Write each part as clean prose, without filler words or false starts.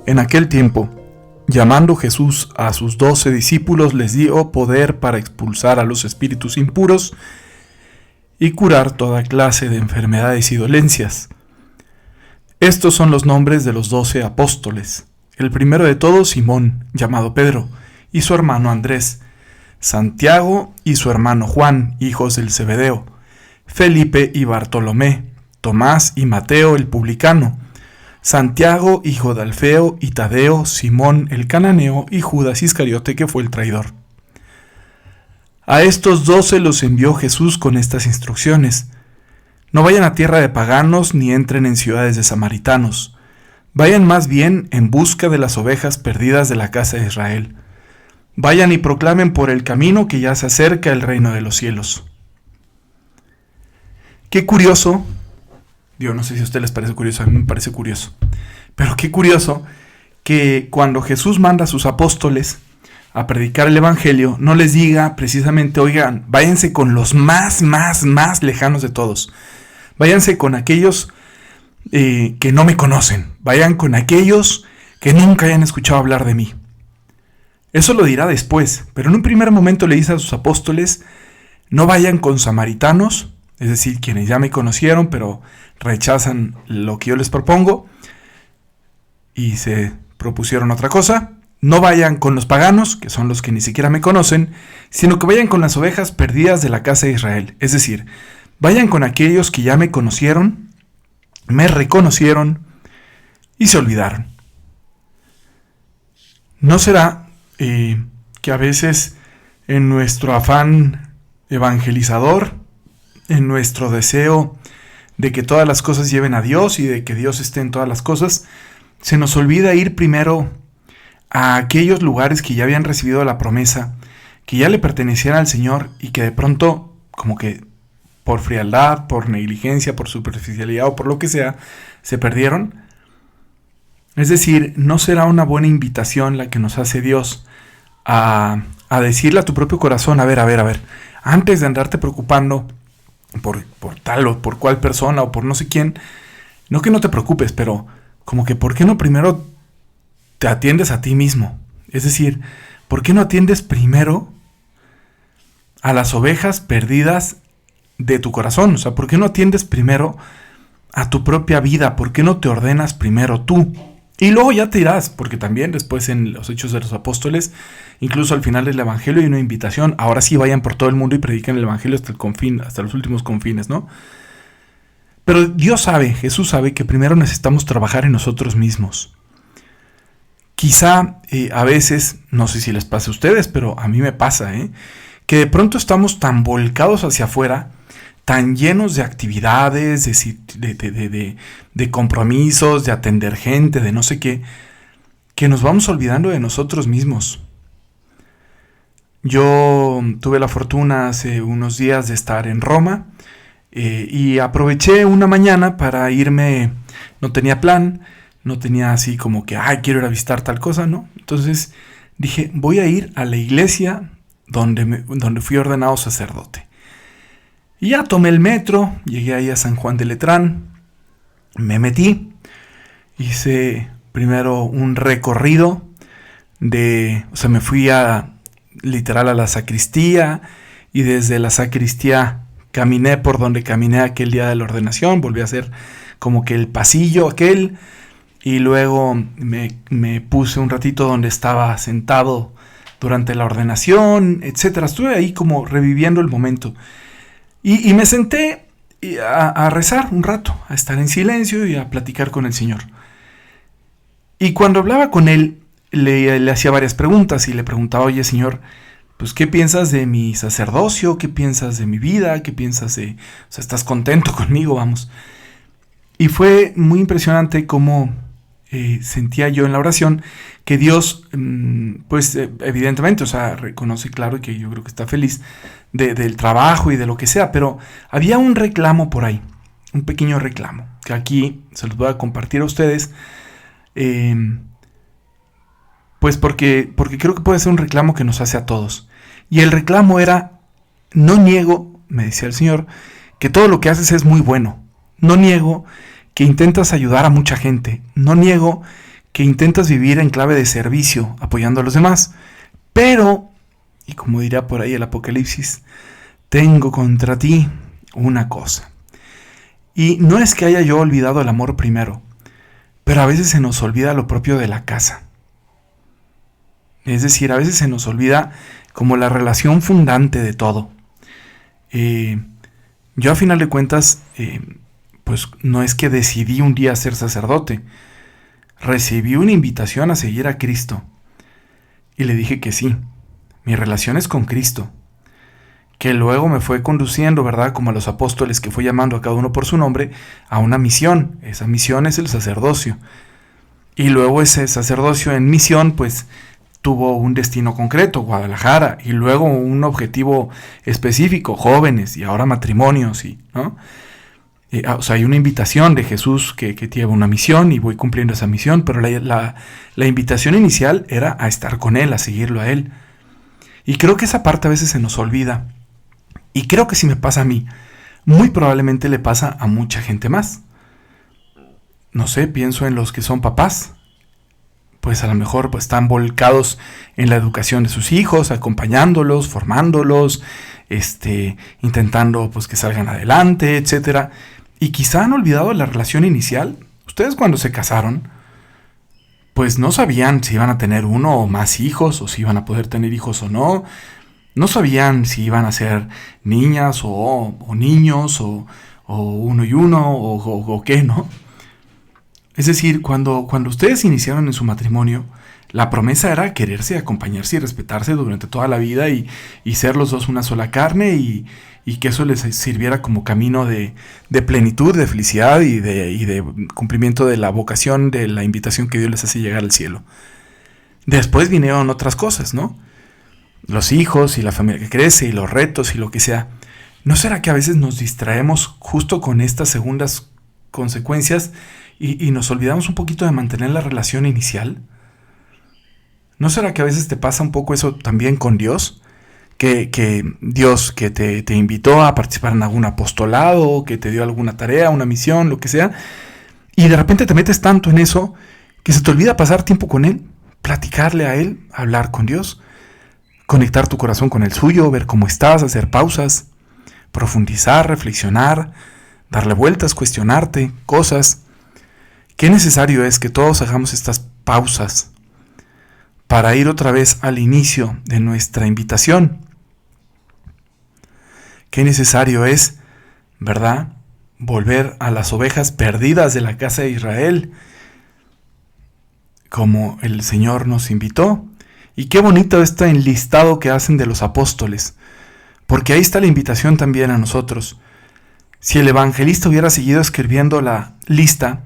En aquel tiempo, llamando Jesús a sus 12 discípulos, les dio poder para expulsar a los espíritus impuros y curar toda clase de enfermedades y dolencias. Estos son los nombres de los 12 apóstoles. El primero de todos, Simón, llamado Pedro, y su hermano Andrés, Santiago y su hermano Juan, hijos del Zebedeo, Felipe y Bartolomé, Tomás y Mateo el publicano, Santiago, hijo de Alfeo, y Tadeo, Simón el cananeo, y Judas Iscariote, que fue el traidor. A estos 12 los envió Jesús con estas instrucciones: no vayan a tierra de paganos, ni entren en ciudades de samaritanos. Vayan más bien en busca de las ovejas perdidas de la casa de Israel. Vayan y proclamen por el camino que ya se acerca el reino de los cielos. Qué curioso. Yo no sé si a ustedes les parece curioso, a mí me parece curioso. Pero qué curioso que cuando Jesús manda a sus apóstoles a predicar el evangelio, no les diga precisamente, oigan, váyanse con los más lejanos de todos. Váyanse con aquellos que no me conocen. Vayan con aquellos que nunca hayan escuchado hablar de mí. Eso lo dirá después, pero en un primer momento le dice a sus apóstoles, no vayan con samaritanos, es decir, quienes ya me conocieron, pero rechazan lo que yo les propongo y se propusieron otra cosa. No vayan con los paganos, que son los que ni siquiera me conocen, sino que vayan con las ovejas perdidas de la casa de Israel. Es decir, vayan con aquellos que ya me conocieron, me reconocieron y se olvidaron. ¿No será que a veces en nuestro afán evangelizador, en nuestro deseo de que todas las cosas lleven a Dios y de que Dios esté en todas las cosas, se nos olvida ir primero a aquellos lugares que ya habían recibido la promesa, que ya le pertenecían al Señor y que de pronto, como que por frialdad, por negligencia, por superficialidad o por lo que sea, se perdieron? Es decir, ¿no será una buena invitación la que nos hace Dios a decirle a tu propio corazón, a ver, antes de andarte preocupando por tal o por cual persona o por no sé quién, no que no te preocupes, pero como que ¿por qué no primero te atiendes a ti mismo? Es decir, ¿por qué no atiendes primero a las ovejas perdidas de tu corazón? O sea, ¿por qué no atiendes primero a tu propia vida? ¿Por qué no te ordenas primero tú? Y luego ya te irás, porque también después en los Hechos de los Apóstoles, incluso al final del Evangelio hay una invitación, ahora sí vayan por todo el mundo y prediquen el Evangelio hasta el confín, hasta los últimos confines, ¿no? Pero Dios sabe, Jesús sabe que primero necesitamos trabajar en nosotros mismos. Quizá a veces, no sé si les pasa a ustedes, pero a mí me pasa, que de pronto estamos tan volcados hacia afuera, tan llenos de actividades, de compromisos, de atender gente, de no sé qué, que nos vamos olvidando de nosotros mismos. Yo tuve la fortuna hace unos días de estar en Roma y aproveché una mañana para irme, no tenía plan, no tenía así como que, quiero ir a visitar tal cosa, ¿no? Entonces dije, voy a ir a la iglesia donde fui ordenado sacerdote. Y ya tomé el metro, llegué ahí a San Juan de Letrán, me metí, hice primero un recorrido me fui literal a la sacristía, y desde la sacristía caminé por donde caminé aquel día de la ordenación, volví a hacer como que el pasillo aquel, y luego me puse un ratito donde estaba sentado durante la ordenación, etcétera. Estuve ahí como reviviendo el momento. Y me senté a rezar un rato, a estar en silencio y a platicar con el Señor. Y cuando hablaba con Él, le hacía varias preguntas y le preguntaba, oye Señor, pues ¿qué piensas de mi sacerdocio? ¿Qué piensas de mi vida? ¿Qué piensas de...? O sea, ¿estás contento conmigo? Vamos. Y fue muy impresionante cómo sentía yo en la oración que Dios, evidentemente, o sea, reconoce claro y que yo creo que está feliz del trabajo y de lo que sea, pero había un reclamo por ahí, un pequeño reclamo, que aquí se los voy a compartir a ustedes, pues porque creo que puede ser un reclamo que nos hace a todos. Y el reclamo era, no niego, me decía el Señor, que todo lo que haces es muy bueno. No niego que intentas ayudar a mucha gente. No niego que intentas vivir en clave de servicio, apoyando a los demás. Pero, y como dirá por ahí el Apocalipsis, tengo contra ti una cosa. Y no es que haya yo olvidado el amor primero, pero a veces se nos olvida lo propio de la casa. Es decir, a veces se nos olvida como la relación fundante de todo. Yo a final de cuentas, pues no es que decidí un día ser sacerdote. Recibí una invitación a seguir a Cristo. Y le dije que sí. Mi relación es con Cristo. Que luego me fue conduciendo, ¿verdad? Como a los apóstoles, que fue llamando a cada uno por su nombre, a una misión. Esa misión es el sacerdocio. Y luego ese sacerdocio en misión, pues, tuvo un destino concreto, Guadalajara, y luego un objetivo específico, jóvenes, y ahora matrimonios, ¿no? O sea, hay una invitación de Jesús que lleva una misión, y voy cumpliendo esa misión, pero la invitación inicial era a estar con Él, a seguirlo a Él. Y creo que esa parte a veces se nos olvida. Y creo que si me pasa a mí, muy probablemente le pasa a mucha gente más. No sé, pienso en los que son papás. Pues a lo mejor pues, están volcados en la educación de sus hijos, acompañándolos, formándolos, intentando pues, que salgan adelante, etc. Y quizá han olvidado la relación inicial. Ustedes cuando se casaron, pues no sabían si iban a tener uno o más hijos, o si iban a poder tener hijos o no. No sabían si iban a ser niñas o niños, o uno y uno, o qué, ¿no? Es decir, cuando ustedes iniciaron en su matrimonio, la promesa era quererse, acompañarse y respetarse durante toda la vida y ser los dos una sola carne y que eso les sirviera como camino de plenitud, de felicidad y de cumplimiento de la vocación, de la invitación que Dios les hace llegar al cielo. Después vinieron otras cosas, ¿no? Los hijos y la familia que crece y los retos y lo que sea. ¿No será que a veces nos distraemos justo con estas segundas consecuencias y nos olvidamos un poquito de mantener la relación inicial? ¿No será que a veces te pasa un poco eso también con Dios? Que Dios que te invitó a participar en algún apostolado, que te dio alguna tarea, una misión, lo que sea, y de repente te metes tanto en eso que se te olvida pasar tiempo con Él, platicarle a Él, hablar con Dios, conectar tu corazón con el suyo, ver cómo estás, hacer pausas, profundizar, reflexionar, darle vueltas, cuestionarte cosas. Qué necesario es que todos hagamos estas pausas para ir otra vez al inicio de nuestra invitación. Qué necesario es, ¿verdad?, volver a las ovejas perdidas de la casa de Israel, como el Señor nos invitó. Y qué bonito este enlistado que hacen de los apóstoles, porque ahí está la invitación también a nosotros. Si el evangelista hubiera seguido escribiendo la lista,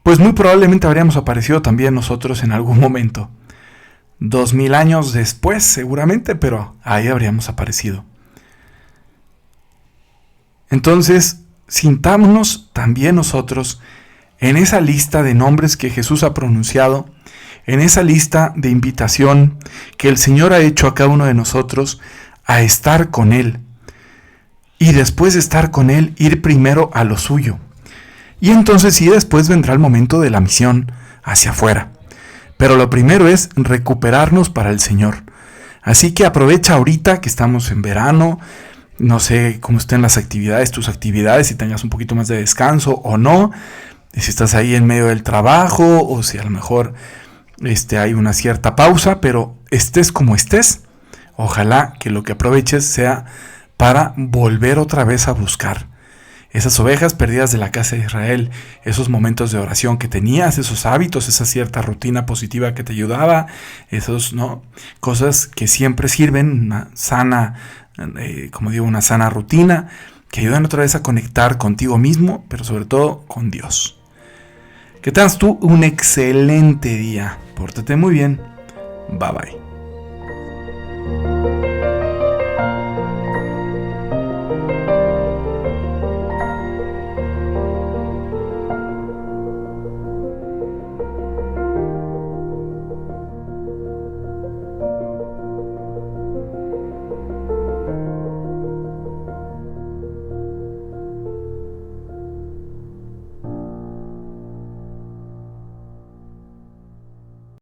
pues muy probablemente habríamos aparecido también nosotros en algún momento. 2000 años después seguramente, pero ahí habríamos aparecido. Entonces, sintámonos también nosotros en esa lista de nombres que Jesús ha pronunciado, en esa lista de invitación que el Señor ha hecho a cada uno de nosotros a estar con Él. Y después de estar con Él, ir primero a lo suyo. Y entonces sí, después vendrá el momento de la misión hacia afuera. Pero lo primero es recuperarnos para el Señor. Así que aprovecha ahorita que estamos en verano. No sé cómo estén las actividades, tus actividades, si tengas un poquito más de descanso o no. Si estás ahí en medio del trabajo o si a lo mejor hay una cierta pausa, pero estés como estés, ojalá que lo que aproveches sea para volver otra vez a buscar esas ovejas perdidas de la casa de Israel, esos momentos de oración que tenías, esos hábitos, esa cierta rutina positiva que te ayudaba, cosas que siempre sirven, una sana, una sana rutina, que ayudan otra vez a conectar contigo mismo, pero sobre todo con Dios. Que tengas tú un excelente día. Pórtate muy bien. Bye bye.